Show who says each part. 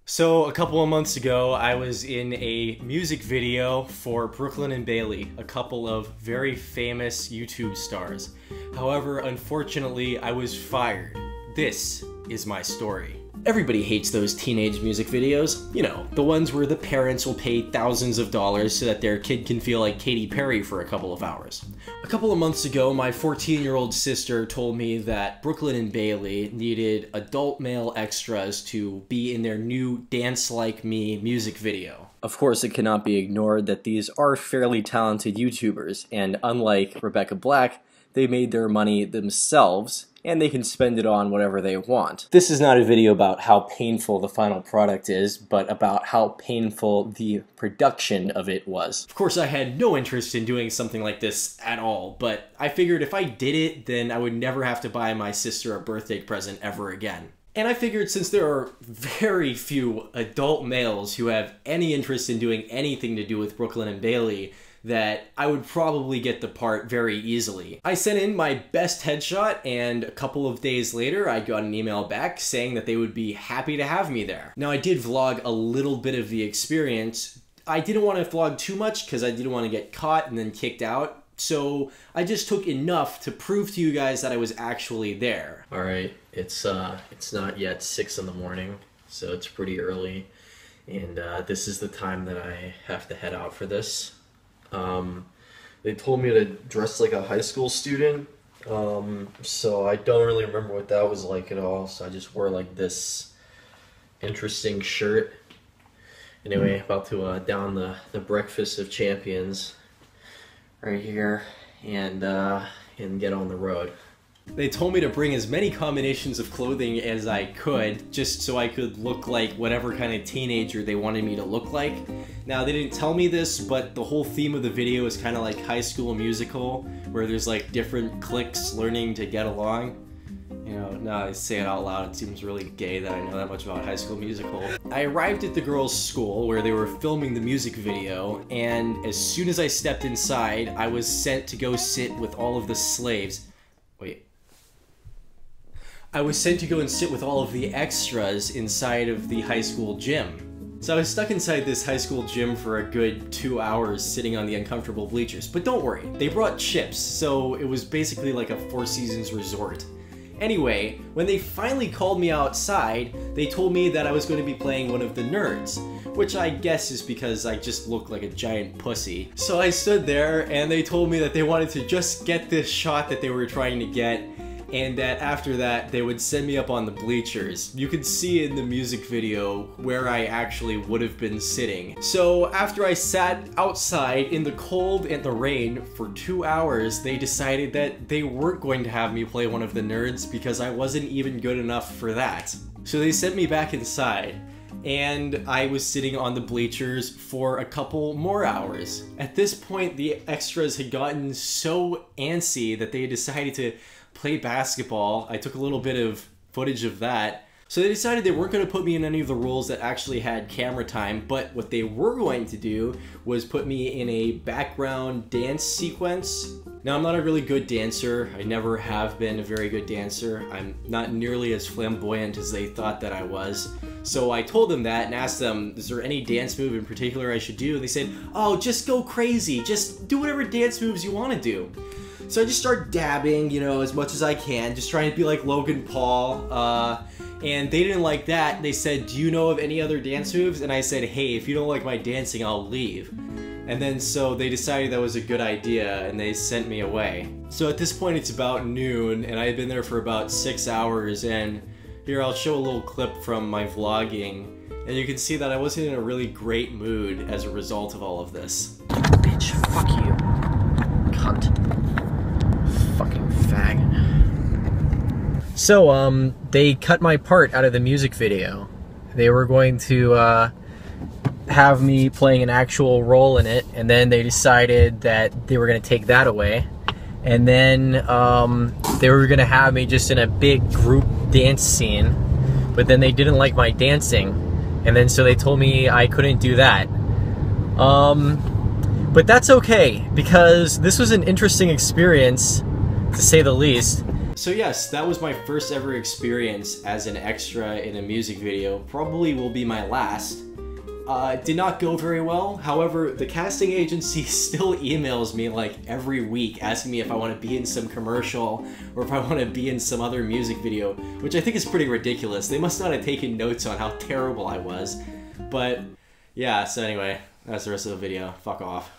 Speaker 1: So a couple of months ago, I was in a music video for Brooklyn and Bailey, a couple of very famous YouTube stars. However, unfortunately, I was fired. This is my story. Everybody hates those teenage music videos. You know, the ones where the parents will pay thousands of dollars so that their kid can feel like Katy Perry for a couple of hours. A couple of months ago, my 14-year-old sister told me that Brooklyn and Bailey needed adult male extras to be in their new Dance Like Me music video. Of course, it cannot be ignored that these are fairly talented YouTubers, and unlike Rebecca Black, they made their money themselves, and they can spend it on whatever they want. This is not a video about how painful the final product is, but about how painful the production of it was. Of course, I had no interest in doing something like this at all, but I figured if I did it, then I would never have to buy my sister a birthday present ever again. And I figured since there are very few adult males who have any interest in doing anything to do with Brooklyn and Bailey, that I would probably get the part very easily. I sent in my best headshot, and a couple of days later I got an email back saying that they would be happy to have me there. Now, I did vlog a little bit of the experience. I didn't want to vlog too much because I didn't want to get caught and then kicked out, so I just took enough to prove to you guys that I was actually there. Alright, it's not yet 6 in the morning, so it's pretty early, and this is the time that I have to head out for this. They told me to dress like a high school student, so I don't really remember what that was like at all, so I just wore like this interesting shirt. Anyway, about to down the breakfast of champions right here and get on the road. They told me to bring as many combinations of clothing as I could, just so I could look like whatever kind of teenager they wanted me to look like. Now, they didn't tell me this, but the whole theme of the video is kind of like High School Musical, where there's like different cliques learning to get along. You know, now I say it out loud, it seems really gay that I know that much about High School Musical. I arrived at the girls' school where they were filming the music video, and as soon as I stepped inside, I was sent to go sit with all of the slaves. I was sent to go and sit with all of the extras inside of the high school gym. So I was stuck inside this high school gym for a good 2 hours sitting on the uncomfortable bleachers. But don't worry, they brought chips, so it was basically like a Four Seasons resort. Anyway, when they finally called me outside, they told me that I was going to be playing one of the nerds, which I guess is because I just look like a giant pussy. So I stood there and they told me that they wanted to just get this shot that they were trying to get, and that after that they would send me up on the bleachers. You could see in the music video where I actually would have been sitting. So after I sat outside in the cold and the rain for 2 hours, they decided that they weren't going to have me play one of the nerds because I wasn't even good enough for that. So they sent me back inside, and I was sitting on the bleachers for a couple more hours. At this point, the extras had gotten so antsy that they decided to play basketball. I took a little bit of footage of that. So they decided they weren't going to put me in any of the roles that actually had camera time, but what they were going to do was put me in a background dance sequence. Now, I'm not a really good dancer. I never have been a very good dancer. I'm not nearly as flamboyant as they thought that I was. So I told them that and asked them, is there any dance move in particular I should do? And they said, oh, just go crazy. Just do whatever dance moves you want to do. So I just start dabbing, you know, as much as I can, just trying to be like Logan Paul, and they didn't like that. They said, do you know of any other dance moves? And I said, hey, if you don't like my dancing, I'll leave. And then so they decided that was a good idea, and they sent me away. So at this point it's about noon, and I had been there for about 6 hours, and here I'll show a little clip from my vlogging, and you can see that I wasn't in a really great mood as a result of all of this. Bitch, fuck you. Cunt. Fucking fag. So, they cut my part out of the music video. They were going to, have me playing an actual role in it, and then they decided that they were going to take that away. And then, they were going to have me just in a big group dance scene, but then they didn't like my dancing. And then so they told me I couldn't do that. But that's okay, because this was an interesting experience, to say the least. So yes, that was my first ever experience as an extra in a music video. Probably will be my last. It did not go very well. However, the casting agency still emails me like every week asking me if I want to be in some commercial or if I want to be in some other music video, which I think is pretty ridiculous. They must not have taken notes on how terrible I was. But yeah, so anyway, that's the rest of the video. Fuck off.